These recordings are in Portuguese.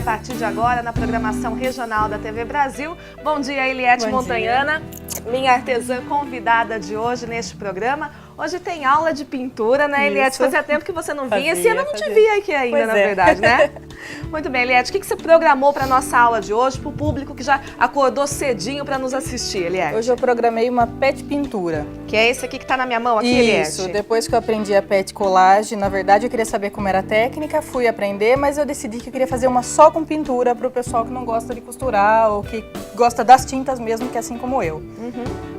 a partir de agora na programação regional da TV Brasil. Bom dia, Eliette Montanhana, minha artesã convidada de hoje neste programa. Hoje tem aula de pintura, né, Eliette? Fazia tempo que você não vinha, esse ano eu não te vi aqui ainda, na verdade, né? Muito bem, Eliette, o que você programou para a nossa aula de hoje, para o público que já acordou cedinho para nos assistir, Eliette? Hoje eu programei uma pet pintura. Que é esse aqui que está na minha mão, aqui, Eliette? Isso, depois que eu aprendi a pet colagem, na verdade eu queria saber como era a técnica, fui aprender, mas eu decidi que eu queria fazer uma só com pintura para o pessoal que não gosta de costurar ou que gosta das tintas mesmo, que é assim como eu.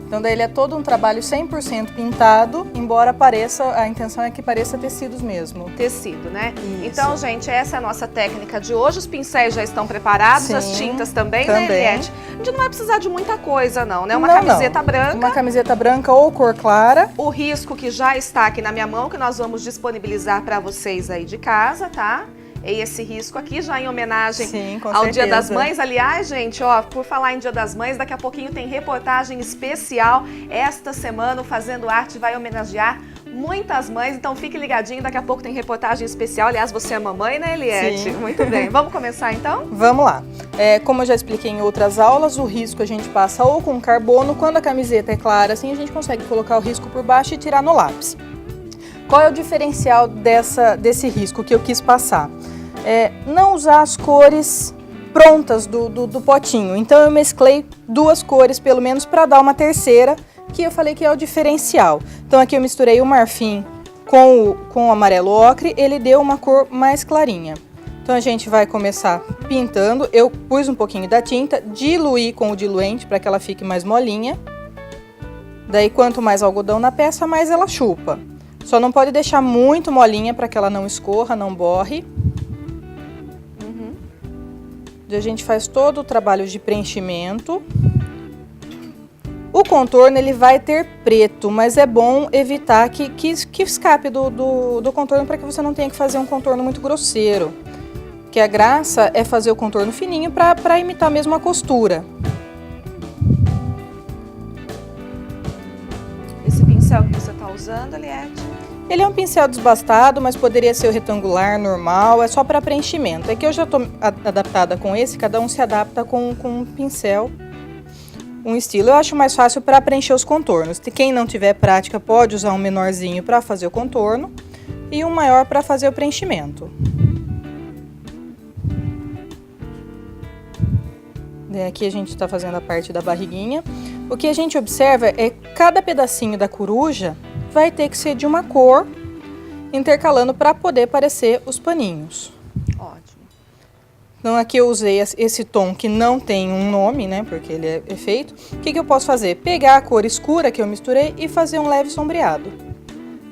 Então daí ele é todo um trabalho 100% pintado, embora pareça, a intenção é que pareça tecidos mesmo. Tecido, né? Isso. Então, gente, essa é a nossa técnica de hoje. Os pincéis já estão preparados, Sim, as tintas também, né, Eliette? A gente não vai precisar de muita coisa, não, né? Uma Não, camiseta branca. Uma camiseta branca ou cor clara. O risco que já está aqui na minha mão, que nós vamos disponibilizar para vocês aí de casa, tá? E esse risco aqui, já em homenagem ao Dia das Mães. Aliás, gente, ó, por falar em Dia das Mães, daqui a pouquinho tem reportagem especial. Esta semana o Fazendo Arte vai homenagear muitas mães, então fique ligadinho, daqui a pouco tem reportagem especial. Aliás, você é mamãe, né, Eliette? Sim. Muito bem. Vamos começar, então? Vamos lá. Como eu já expliquei em outras aulas, o risco a gente passa ou com carbono, quando a camiseta é clara, assim a gente consegue colocar o risco por baixo e tirar no lápis. Qual é o diferencial desse risco que eu quis passar? Não usar as cores prontas do potinho. Então eu mesclei duas cores, pelo menos, para dar uma terceira, que eu falei que é o diferencial. Então aqui eu misturei o marfim com o amarelo ocre, ele deu uma cor mais clarinha. Então a gente vai começar pintando. Eu pus um pouquinho da tinta, diluí com o diluente para que ela fique mais molinha. Daí quanto mais algodão na peça, mais ela chupa. Só não pode deixar muito molinha para que ela não escorra, não borre. A gente faz todo o trabalho de preenchimento. O contorno ele vai ter preto, mas é bom evitar que escape do contorno para que você não tenha que fazer um contorno muito grosseiro. Que a graça é fazer o contorno fininho para imitar mesmo a costura. Esse pincel que você está usando, Eliette? Ele é um pincel desbastado, mas poderia ser o retangular, normal, é só para preenchimento. É que eu já estou adaptada com esse, cada um se adapta com um pincel, um estilo. Eu acho mais fácil para preencher os contornos. Quem não tiver prática pode usar um menorzinho para fazer o contorno e um maior para fazer o preenchimento. Aqui a gente está fazendo a parte da barriguinha. O que a gente observa é que cada pedacinho da coruja vai ter que ser de uma cor, intercalando para poder parecer os paninhos. Ótimo. Então aqui eu usei esse tom que não tem um nome, né, porque ele é feito. O que eu posso fazer? Pegar a cor escura que eu misturei e fazer um leve sombreado.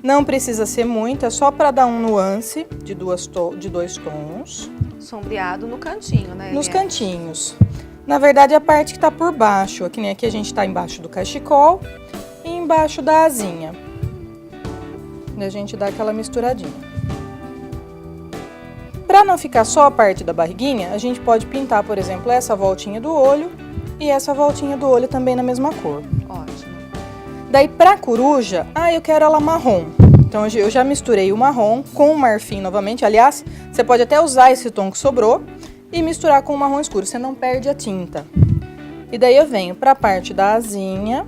Não precisa ser muito, é só para dar um nuance de dois tons. Sombreado no cantinho, né, Eliette? Nos cantinhos. Na verdade, a parte que está por baixo, que nem aqui a gente está embaixo do cachecol e embaixo da asinha. E a gente dá aquela misturadinha. Para não ficar só a parte da barriguinha, a gente pode pintar, por exemplo, essa voltinha do olho e essa voltinha do olho também na mesma cor. Ótimo. Daí para a coruja, eu quero ela marrom. Então eu já misturei o marrom com o marfim novamente. Aliás, você pode até usar esse tom que sobrou e misturar com o marrom escuro, você não perde a tinta. E daí eu venho para a parte da asinha.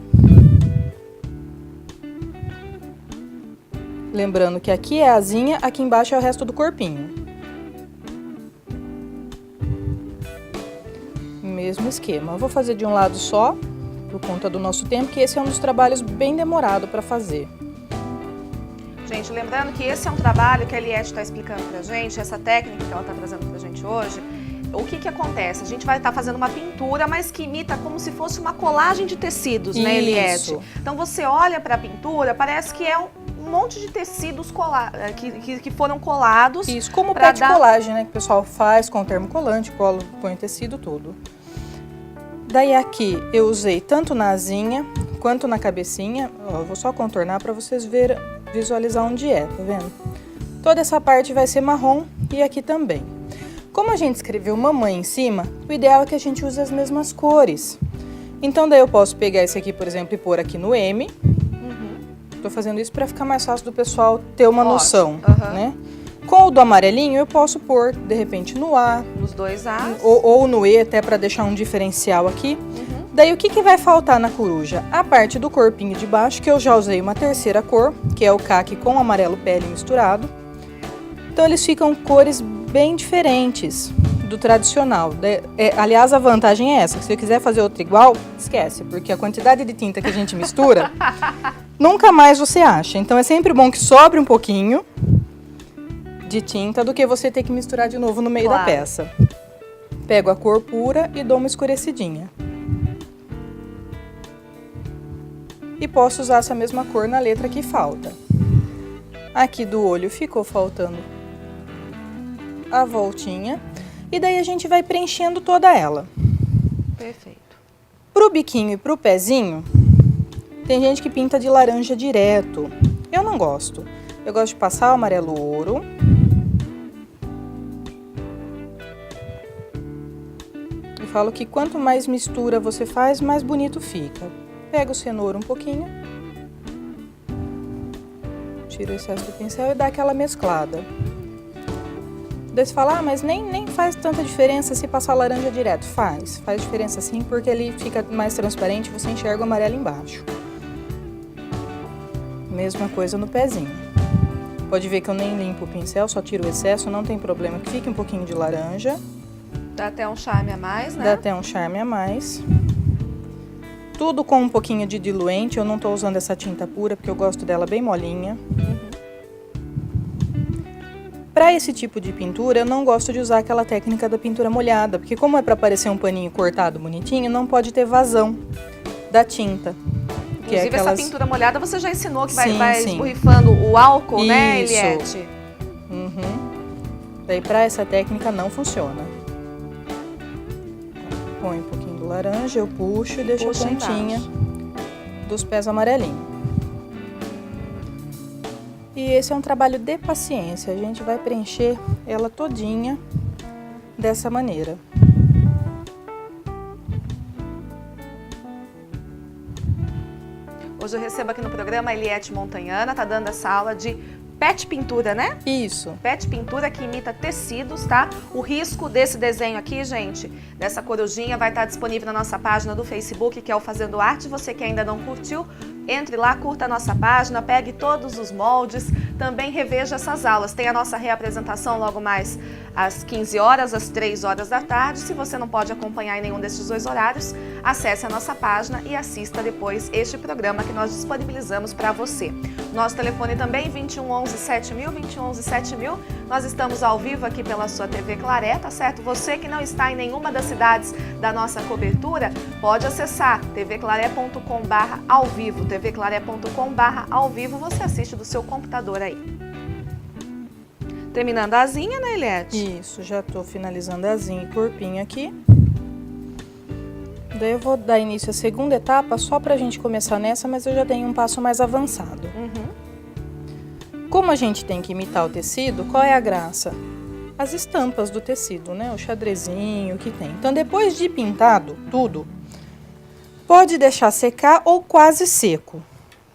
Lembrando que aqui é a asinha, aqui embaixo é o resto do corpinho. Mesmo esquema. Eu vou fazer de um lado só, por conta do nosso tempo, que esse é um dos trabalhos bem demorado para fazer. Gente, lembrando que esse é um trabalho que a Eliette está explicando pra gente, essa técnica que ela está trazendo pra gente hoje. O que acontece? A gente vai estar fazendo uma pintura, mas que imita como se fosse uma colagem de tecidos, né, Eliette? Então você olha para a pintura, parece que é um monte de tecidos que foram colados. Isso, como pet colagem, né, que o pessoal faz com termocolante, põe o tecido todo. Daí aqui eu usei tanto na asinha quanto na cabecinha. Eu vou só contornar para vocês visualizar onde é, tá vendo? Toda essa parte vai ser marrom e aqui também. Como a gente escreveu mamãe em cima, o ideal é que a gente use as mesmas cores. Então daí eu posso pegar esse aqui, por exemplo, e pôr aqui no M. Tô fazendo isso para ficar mais fácil do pessoal ter uma noção, né? Com o do amarelinho, eu posso pôr, de repente, no A. Nos dois As. Ou no E, até para deixar um diferencial aqui. Uhum. Daí, o que vai faltar na coruja? A parte do corpinho de baixo, que eu já usei uma terceira cor, que é o caqui com amarelo pele misturado. Então, eles ficam cores bem diferentes do tradicional. Aliás, a vantagem é essa, que se eu quiser fazer outra igual, esquece, porque a quantidade de tinta que a gente mistura, nunca mais você acha. Então, é sempre bom que sobre um pouquinho de tinta do que você ter que misturar de novo no meio da peça. Pego a cor pura e dou uma escurecidinha. E posso usar essa mesma cor na letra que falta. Aqui do olho ficou faltando a voltinha. E daí a gente vai preenchendo toda ela. Perfeito. Pro biquinho e pro pezinho, tem gente que pinta de laranja direto. Eu não gosto. Eu gosto de passar o amarelo ouro. E falo que quanto mais mistura você faz, mais bonito fica. Pega o cenoura um pouquinho. Tira o excesso do pincel e dá aquela mesclada. Daí você fala, mas nem faz tanta diferença se passar laranja direto. Faz diferença sim, porque ele fica mais transparente e você enxerga o amarelo embaixo. Mesma coisa no pezinho. Pode ver que eu nem limpo o pincel, só tiro o excesso, não tem problema que fique um pouquinho de laranja. Dá até um charme a mais, né? Dá até um charme a mais. Tudo com um pouquinho de diluente, eu não tô usando essa tinta pura, porque eu gosto dela bem molinha. Para esse tipo de pintura, eu não gosto de usar aquela técnica da pintura molhada, porque como é para parecer um paninho cortado bonitinho, não pode ter vazão da tinta. Inclusive, essa pintura molhada você já ensinou que vai esborrifando o álcool, isso, né, Eliette? Daí, para essa técnica, não funciona. Põe um pouquinho do laranja, eu puxo e deixo a pontinha dos pés amarelinhos. E esse é um trabalho de paciência, a gente vai preencher ela todinha dessa maneira. Hoje eu recebo aqui no programa a Eliette Montanhana, tá dando essa aula de pet pintura, né? Isso. Pet pintura que imita tecidos, tá? O risco desse desenho aqui, gente, dessa corujinha, vai estar disponível na nossa página do Facebook, que é o Fazendo Arte. Você que ainda não curtiu, entre lá, curta a nossa página, pegue todos os moldes, também reveja essas aulas. Tem a nossa reapresentação logo mais às 15 horas, às 3 horas da tarde. Se você não pode acompanhar em nenhum desses dois horários, acesse a nossa página e assista depois este programa que nós disponibilizamos para você. Nosso telefone também, 2111 7000, 2111 7000. Nós estamos ao vivo aqui pela sua TV Claré, tá certo? Você que não está em nenhuma das cidades da nossa cobertura, pode acessar tvclaré.com/ao vivo, tvclaré.com/ao vivo, você assiste do seu computador aí. Terminando a asinha, né, Eliette? Isso, já tô finalizando a asinha e corpinho aqui. Daí eu vou dar início à segunda etapa só pra gente começar nessa, mas eu já tenho um passo mais avançado. Como a gente tem que imitar o tecido, qual é a graça? As estampas do tecido, né? O xadrezinho que tem. Então, depois de pintado tudo, pode deixar secar ou quase seco.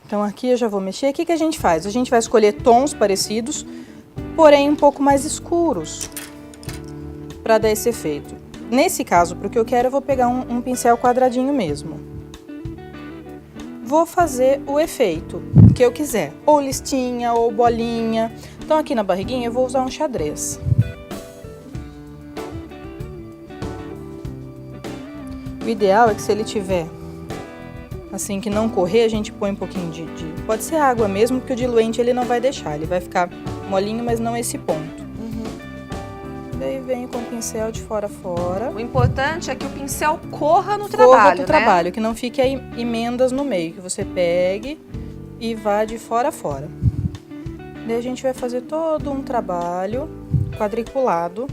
Então, aqui eu já vou mexer. O que a gente faz? A gente vai escolher tons parecidos, porém um pouco mais escuros, para dar esse efeito. Nesse caso, para o que eu quero, eu vou pegar um pincel quadradinho mesmo. Vou fazer o efeito que eu quiser, ou listinha, ou bolinha. Então, aqui na barriguinha eu vou usar um xadrez. O ideal é que se ele tiver, assim, que não correr, a gente põe um pouquinho pode ser água mesmo, porque o diluente ele não vai deixar, ele vai ficar molinho, mas não esse ponto. Daí venho com o pincel de fora a fora. O importante é que o pincel corra no trabalho, né? Trabalho, que não fique aí emendas no meio, que você pegue e vá de fora a fora. Daí a gente vai fazer todo um trabalho quadriculado.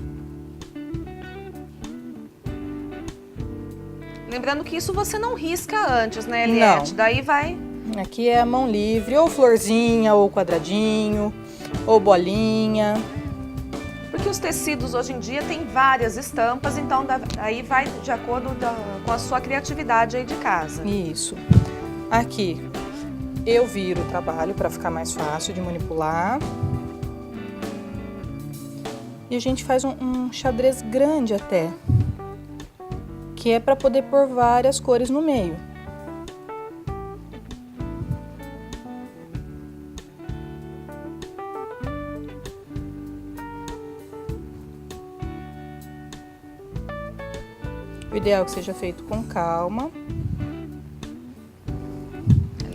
Lembrando que isso você não risca antes, né, Eliette? Não. Daí vai... Aqui é a mão livre, ou florzinha, ou quadradinho, ou bolinha. Porque os tecidos hoje em dia têm várias estampas, então aí vai de acordo com a sua criatividade aí de casa. Isso. Aqui eu viro o trabalho para ficar mais fácil de manipular. E a gente faz um xadrez grande até, que é para poder pôr várias cores no meio. O ideal é que seja feito com calma.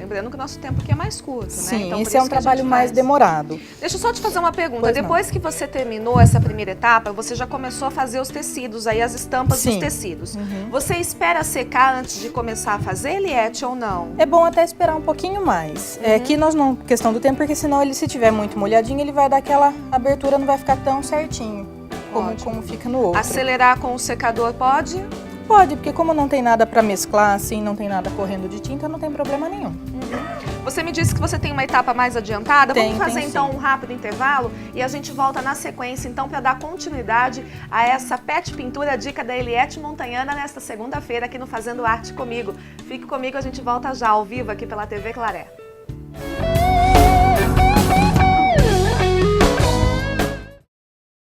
Lembrando que o nosso tempo aqui é mais curto, Sim, né? Então, esse é um trabalho mais demorado. Deixa eu só te fazer uma pergunta. Depois que você terminou essa primeira etapa, você já começou a fazer os tecidos, aí as estampas dos tecidos. Você espera secar antes de começar a fazer, Eliette, ou não? É bom até esperar um pouquinho mais. É que nós não, questão do tempo, porque senão ele, se tiver muito molhadinho, ele vai dar aquela abertura, não vai ficar tão certinho como fica no outro. Acelerar com o secador pode? Pode, porque como não tem nada para mesclar, assim, não tem nada correndo de tinta, não tem problema nenhum. Você me disse que você tem uma etapa mais adiantada. Vamos fazer então sim. um rápido intervalo e a gente volta na sequência então para dar continuidade a essa pet pintura dica da Eliette Montanhana nesta segunda-feira aqui no Fazendo Arte Comigo. Fique comigo, a gente volta já ao vivo aqui pela TV Claré.